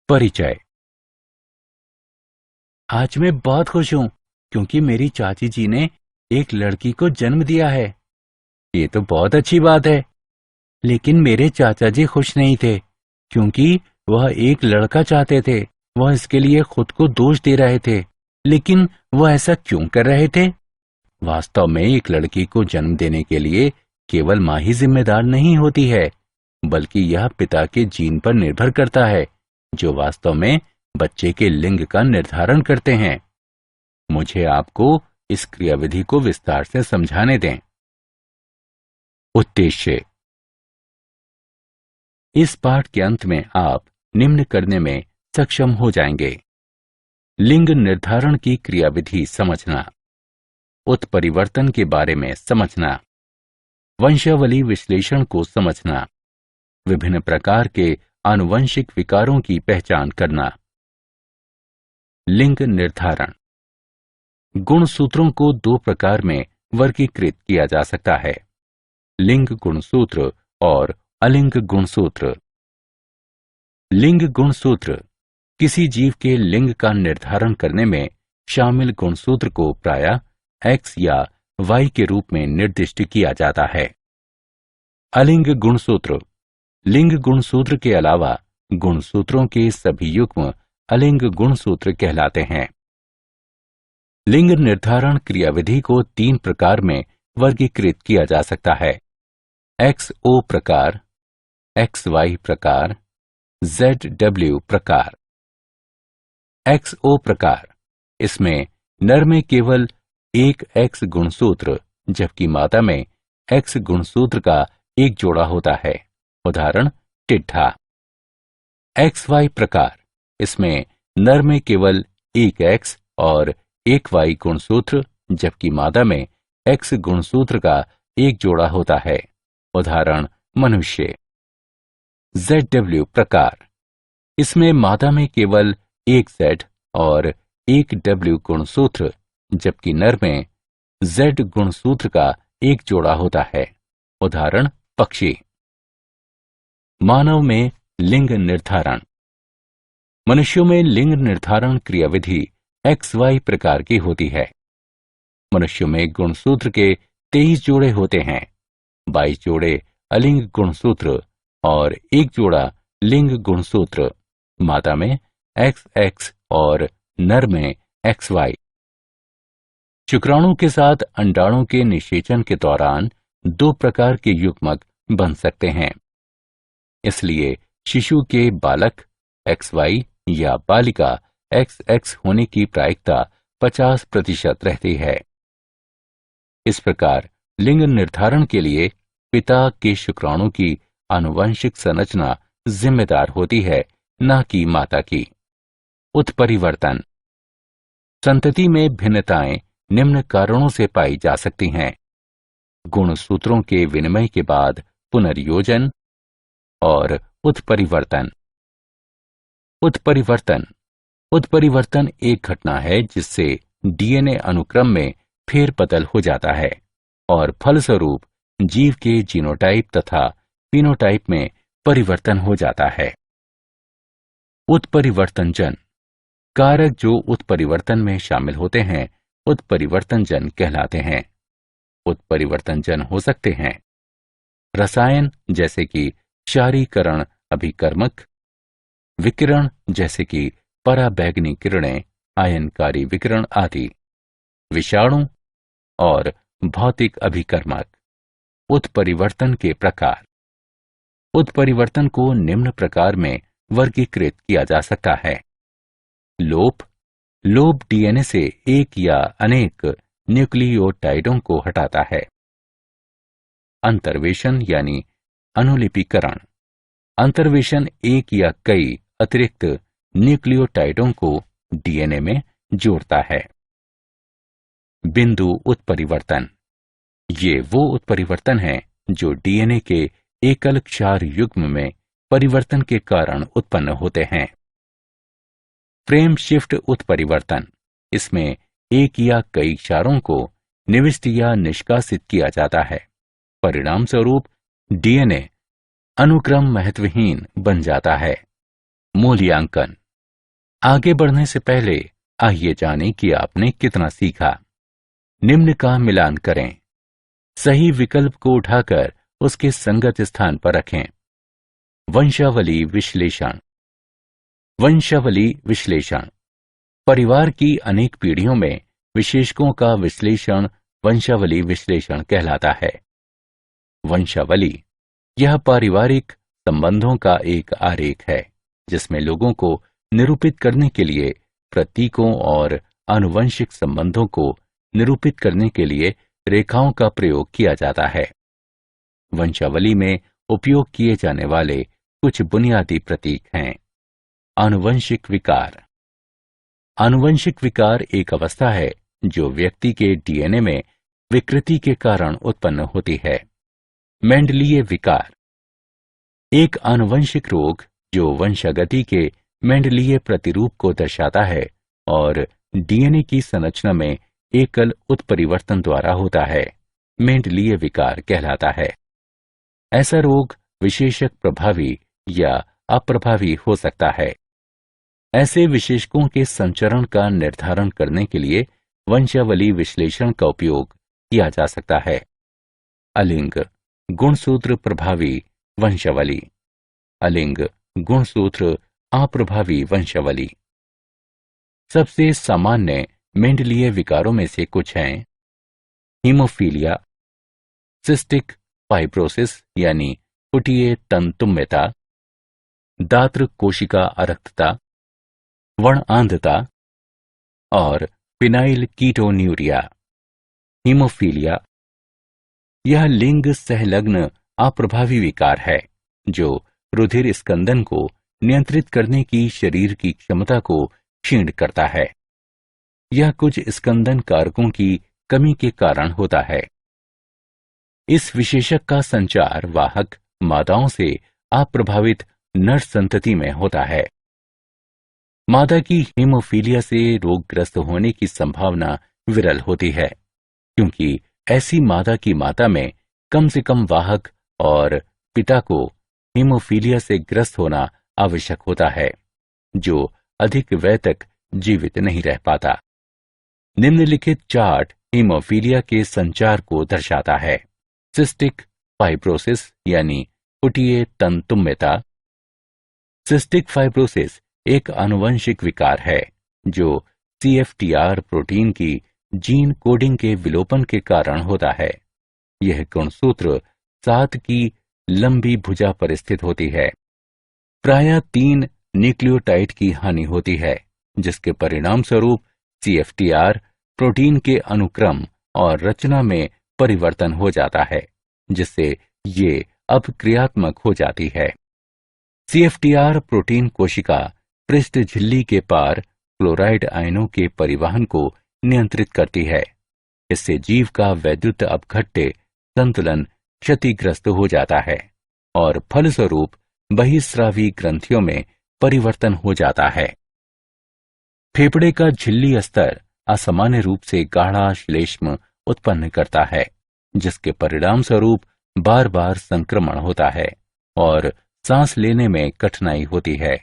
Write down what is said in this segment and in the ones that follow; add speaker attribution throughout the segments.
Speaker 1: परिचय। आज मैं बहुत खुश हूँ क्योंकि मेरी चाची जी ने एक लड़की को जन्म दिया है। ये तो बहुत अच्छी बात है। लेकिन मेरे चाचा जी खुश नहीं थे क्योंकि वह एक लड़का चाहते थे। वह इसके लिए खुद को दोष दे रहे थे। लेकिन वह ऐसा क्यों कर रहे थे? वास्तव में एक लड़की को जन्म देने के लिए केवल माँ ही जिम्मेदार नहीं होती है, बल्कि यह पिता के जीन पर निर्भर करता है, जो वास्तव में बच्चे के लिंग का निर्धारण करते हैं। मुझे आपको इस क्रियाविधि को विस्तार से समझाने दें। उद्देश्य। इस पाठ के अंत में आप निम्न करने में सक्षम हो जाएंगे: लिंग निर्धारण की क्रियाविधि समझना, उत्परिवर्तन के बारे में समझना, वंशावली विश्लेषण को समझना, विभिन्न प्रकार के आनुवंशिक विकारों की पहचान करना। लिंग निर्धारण। गुणसूत्रों को दो प्रकार में वर्गीकृत किया जा सकता है: लिंग गुणसूत्र और अलिंग गुणसूत्र। लिंग गुणसूत्र किसी जीव के लिंग का निर्धारण करने में शामिल गुणसूत्र को प्रायः X या Y के रूप में निर्दिष्ट किया जाता है। अलिंग गुणसूत्र। लिंग गुणसूत्र के अलावा गुणसूत्रों के सभी युग्म अलिंग गुणसूत्र कहलाते हैं। लिंग निर्धारण क्रियाविधि को तीन प्रकार में वर्गीकृत किया जा सकता है: XO प्रकार, XY प्रकार, ZW प्रकार। XO प्रकार, इसमें नर में केवल एक X गुणसूत्र जबकि मादा में X गुणसूत्र का एक जोड़ा होता है, उदाहरण टिड्ढा। XY प्रकार, इसमें नर में केवल एक X और एक Y गुणसूत्र जबकि मादा में X गुणसूत्र का एक जोड़ा होता है, उदाहरण मनुष्य। ZW प्रकार, इसमें मादा में केवल एक Z और एक W गुणसूत्र जबकि नर में Z गुणसूत्र का एक जोड़ा होता है, उदाहरण पक्षी। मानव में लिंग निर्धारण। मनुष्यों में लिंग निर्धारण क्रियाविधि XY प्रकार की होती है। मनुष्यों में गुणसूत्र के 23 जोड़े होते हैं, 22 जोड़े अलिंग गुणसूत्र और एक जोड़ा लिंग गुणसूत्र, मादा में XX और नर में XY। शुक्राणु के साथ अंडाणु के निषेचन के दौरान दो प्रकार के युग्मक बन सकते हैं। इसलिए शिशु के बालक XY या बालिका XX होने की प्रायिकता 50% रहती है। इस प्रकार लिंग निर्धारण के लिए पिता के शुक्राणु की आनुवंशिक संरचना जिम्मेदार होती है, न कि माता की। उत्परिवर्तन। संतति में भिन्नताएं निम्न कारणों से पाई जा सकती हैं: गुणसूत्रों के विनिमय के बाद पुनर्योजन और उत्परिवर्तन। उत्परिवर्तन। उत्परिवर्तन एक घटना है जिससे DNA अनुक्रम में फेरबदल हो जाता है और फलस्वरूप जीव के जीनोटाइप तथा फिनोटाइप में परिवर्तन हो जाता है। उत्परिवर्तनजन। कारक जो उत्परिवर्तन में शामिल होते हैं उत्परिवर्तनजन कहलाते हैं। उत्परिवर्तनजन हो सकते हैं रसायन जैसे कि क्षारीकरण अभिकर्मक, विकिरण जैसे कि पराबैंगनी किरणें, आयनकारी विकिरण आदि, विषाणु और भौतिक अभिकर्मक। उत्परिवर्तन के प्रकार। उत्परिवर्तन को निम्न प्रकार में वर्गीकृत किया जा सकता है: लोप। लोप DNA से एक या अनेक न्यूक्लियोटाइडों को हटाता है। अंतर्वेशन यानी अनुलिपीकरण। अंतर्वेशन एक या कई अतिरिक्त न्यूक्लियोटाइडों को DNA में जोड़ता है। बिंदु उत्परिवर्तन। ये वो उत्परिवर्तन हैं जो DNA के एकल क्षार युग्म में परिवर्तन के कारण उत्पन्न होते हैं। फ्रेम शिफ्ट उत्परिवर्तन। इसमें एक या कई क्षारों को निविष्ट या निष्कासित किया जाता है। परिणाम स्वरूप DNA अनुक्रम महत्वहीन बन जाता है। मूल्यांकन। आगे बढ़ने से पहले आइए जानें कि आपने कितना सीखा। निम्न का मिलान करें। सही विकल्प को उठाकर उसके संगत स्थान पर रखें। वंशावली विश्लेषण। वंशावली विश्लेषण परिवार की अनेक पीढ़ियों में विशेषकों का विश्लेषण वंशावली विश्लेषण कहलाता है। वंशावली यह पारिवारिक संबंधों का एक आरेख है जिसमें लोगों को निरूपित करने के लिए प्रतीकों और आनुवंशिक संबंधों को निरूपित करने के लिए रेखाओं का प्रयोग किया जाता है। वंशावली में उपयोग किए जाने वाले कुछ बुनियादी प्रतीक हैं। आनुवंशिक विकार। आनुवंशिक विकार एक अवस्था है जो व्यक्ति के डीएनए में विकृति के कारण उत्पन्न होती है। मेंडलीय विकार एक आनुवंशिक रोग जो वंशागति के मेंडलीय प्रतिरूप को दर्शाता है और डीएनए की संरचना में एकल उत्परिवर्तन द्वारा होता है, मेंडलीय विकार कहलाता है। ऐसा रोग विशेषक प्रभावी या अप्रभावी हो सकता है। ऐसे विशेषकों के संचरण का निर्धारण करने के लिए वंशावली विश्लेषण का उपयोग किया जा सकता है। अलिंग गुणसूत्र प्रभावी वंशावली। अलिंग गुणसूत्र अप्रभावी वंशावली। सबसे सामान्य मेंडलीय विकारों में से कुछ हैं हीमोफीलिया, सिस्टिक फाइब्रोसिस यानी फुटिए तंतुम्यता, दात्र कोशिका अरक्तता, वर्णांधता और फिनाइल कीटोन्यूरिया। हीमोफीलिया यह लिंग सहलग्न अप्रभावी विकार है जो रुधिर स्कंदन को नियंत्रित करने की शरीर की क्षमता को क्षीण करता है। यह कुछ स्कंदन कारकों की कमी के कारण होता है। इस विशेषक का संचार वाहक मादाओं से अप्रभावित नर संतति में होता है। मादा की हीमोफीलिया से रोगग्रस्त होने की संभावना विरल होती है क्योंकि ऐसी मादा की माता में कम से कम वाहक और पिता को हीमोफीलिया से ग्रस्त होना आवश्यक होता है जो अधिक वय तक जीवित नहीं रह पाता। निम्नलिखित चार्ट हीमोफीलिया के संचार को दर्शाता है। सिस्टिक फाइब्रोसिस यानी फुटिए तंतुम्यता। सिस्टिक फाइब्रोसिस एक आनुवंशिक विकार है जो CFTR प्रोटीन की जीन कोडिंग के विलोपन के कारण होता है। यह गुणसूत्र 7 की लंबी भुजा पर स्थित होती है। प्रायः 3 न्यूक्लियोटाइड की हानि होती है जिसके परिणाम स्वरूप CFTR प्रोटीन के अनुक्रम और रचना में परिवर्तन हो जाता है जिससे ये अपक्रियात्मक हो जाती है। CFTR प्रोटीन कोशिका पृष्ठ झिल्ली के पार क्लोराइड आयनों के परिवहन को नियंत्रित करती है। इससे जीव का वैद्युत अपघट्य संतुलन क्षतिग्रस्त हो जाता है और फलस्वरूप बहिस्रावी ग्रंथियों में परिवर्तन हो जाता है। फेफड़े का झिल्ली स्तर असामान्य रूप से गाढ़ा श्लेष्म उत्पन्न करता है जिसके परिणाम स्वरूप बार बार संक्रमण होता है और सांस लेने में कठिनाई होती है।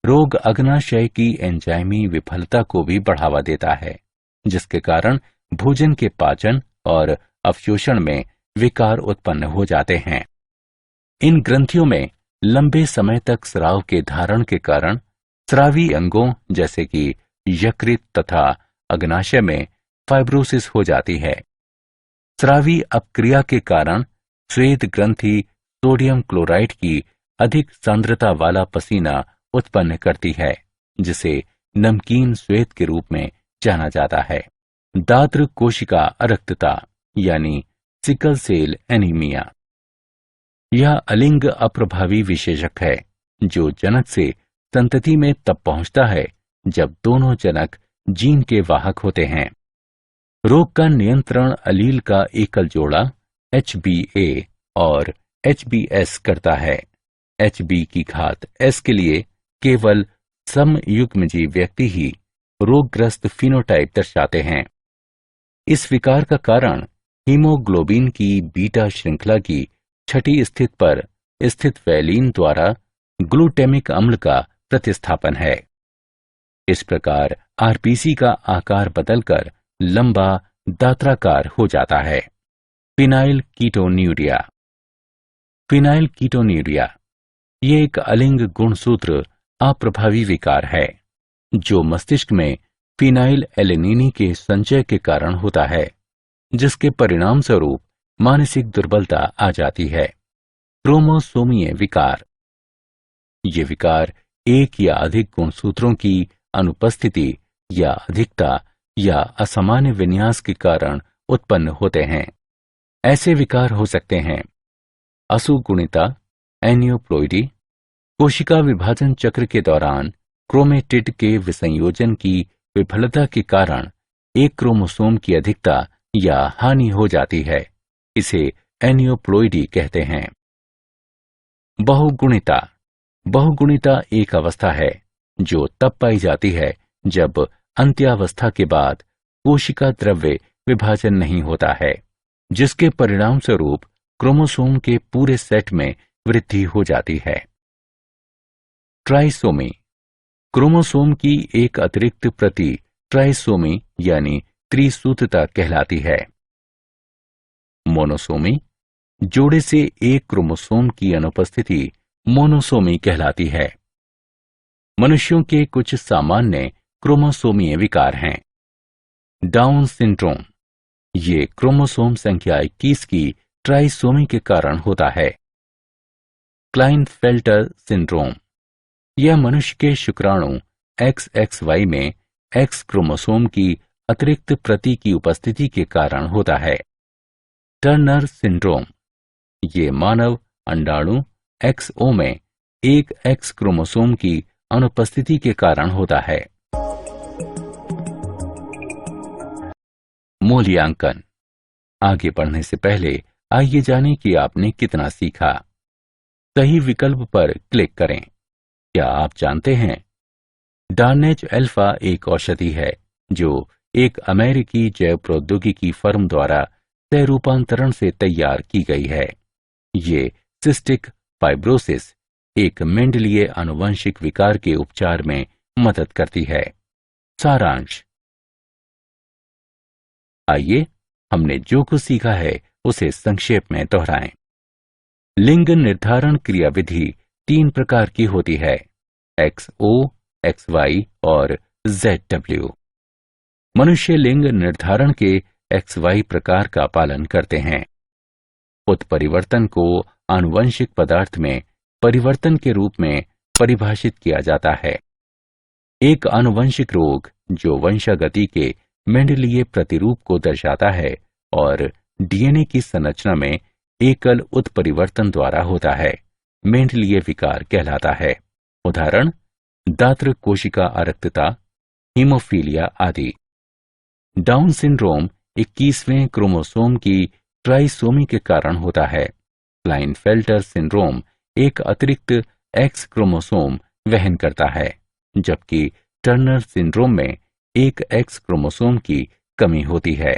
Speaker 1: रोग अग्नाशय की एंजाइमी विफलता को भी बढ़ावा देता है जिसके कारण भोजन के पाचन और अवशोषण में विकार उत्पन्न हो जाते हैं। इन ग्रंथियों में लंबे समय तक स्राव के धारण के कारण स्रावी अंगों जैसे कि यकृत तथा अग्नाशय में फाइब्रोसिस हो जाती है। स्रावी अपक्रिया के कारण श्वेत ग्रंथि सोडियम क्लोराइड की अधिक सांद्रता वाला पसीना उत्पन्न करती है जिसे नमकीन श्वेत के रूप में जाना जाता है। दात्र कोशिका अरक्तता यानी सिकल सेल एनीमिया यह अलिंग अप्रभावी विशेषक है जो जनक से संतति में तब पहुंचता है जब दोनों जनक जीन के वाहक होते हैं। रोग का नियंत्रण अलील का एकल जोड़ा HbA और HbS करता है। Hb की घात S के लिए केवल समयुग्मजी व्यक्ति ही रोगग्रस्त फिनोटाइप दर्शाते हैं। इस विकार का कारण हीमोग्लोबिन की बीटा श्रृंखला की छठी स्थिति पर स्थित वैलीन द्वारा ग्लूटेमिक अम्ल का प्रतिस्थापन है। इस प्रकार आरबीसी का आकार बदलकर लंबा दात्राकार हो जाता है। Phenyl ketonuria. फिनाइल कीटोन्यूरिया ये एक अलिंग गुणसूत्र अप्रभावी विकार है जो मस्तिष्क में फिनाइल एलेनिनी के संचय के कारण होता है, जिसके परिणाम स्वरूप मानसिक दुर्बलता आ जाती है। क्रोमोसोमीय विकार। ये विकार एक या अधिक गुणसूत्रों की अनुपस्थिति या अधिकता या असामान्य विन्यास के कारण उत्पन्न होते हैं। ऐसे विकार हो सकते हैं असुगुणिता, एनियोप्लोइडी, कोशिका विभाजन चक्र के दौरान क्रोमेटिड के विसंयोजन की विफलता के कारण एक क्रोमोसोम की अधिकता या हानि हो जाती है, इसे एनियोप्लोइडी कहते हैं। बहुगुणिता। बहुगुणिता एक अवस्था है जो तब पाई जाती है जब अंत्यावस्था के बाद कोशिका द्रव्य विभाजन नहीं होता है, जिसके परिणाम स्वरूप क्रोमोसोम के पूरे सेट में वृद्धि हो जाती है। ट्राइसोमी। क्रोमोसोम की एक अतिरिक्त प्रति ट्राइसोमी यानी त्रिसूत्रता कहलाती है। मोनोसोमी। जोड़े से एक क्रोमोसोम की अनुपस्थिति मोनोसोमी कहलाती है। मनुष्यों के कुछ सामान्य क्रोमोसोमीय विकार हैं। Down syndrome. ये क्रोमोसोम संख्या 21 की ट्राइसोमी के कारण होता है। Klinefelter syndrome. यह मनुष्य के शुक्राणु XXY में X क्रोमोसोम की अतिरिक्त प्रति की उपस्थिति के कारण होता है। Turner syndrome. ये मानव अंडाणु XO में एक X क्रोमोसोम की अनुपस्थिति के कारण होता है। मूल्यांकन। आगे बढ़ने से पहले आइए जानें कि आपने कितना सीखा। सही विकल्प पर क्लिक करें। क्या आप जानते हैं डार्नेज अल्फा एक औषधि है जो एक अमेरिकी जैव प्रौद्योगिकी फर्म द्वारा सह रूपांतरण से तैयार की गई है। ये सिस्टिक फाइब्रोसिस, एक मेंडलीय आनुवंशिक विकार के उपचार में मदद करती है। सारांश। आइए हमने जो कुछ सीखा है उसे संक्षेप में दोहराएं। लिंग निर्धारण क्रियाविधि 3 प्रकार की होती है, XO, XY और ZW। मनुष्य लिंग निर्धारण के XY प्रकार का पालन करते हैं। उत्परिवर्तन को आनुवंशिक पदार्थ में परिवर्तन के रूप में परिभाषित किया जाता है। एक आनुवंशिक रोग जो वंशागति के मेंडलीय प्रतिरूप को दर्शाता है और डीएनए की संरचना में एकल उत्परिवर्तन द्वारा होता है, मेंडलीय विकार कहलाता है। उदाहरण दात्र कोशिका अरक्तता, हीमोफीलिया आदि। डाउन सिंड्रोम 21वें क्रोमोसोम की ट्राइसोमी के कारण होता है। क्लाइनफेल्टर सिंड्रोम एक अतिरिक्त X क्रोमोसोम वहन करता है, जबकि टर्नर सिंड्रोम में एक X क्रोमोसोम की कमी होती है।